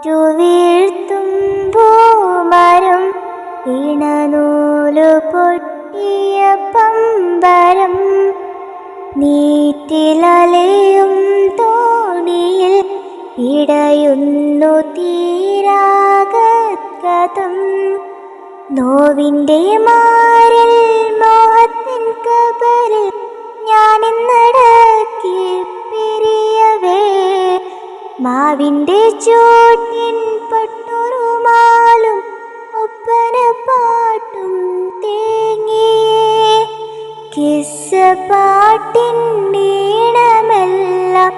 വീഴ്ത്തും പൂമരം ഇണനൂലു പൊട്ടിയ പമ്പരം നീറ്റിലലയും തോണിയിൽ ഇടയുന്നു തീരാഗതം നോവിൻ്റെ മാറിൽ മോഹത്തിൻ കബറിൽ ഞാനിന്നടക്കി പിരിയവേ മാവിൻ്റെ ചോട്ടിൻ പട്ടുറുമാലും ഒപ്പന പാട്ടും തേങ്ങിയേ കിസ്സ പാട്ടിൻ ഈണമെല്ലാം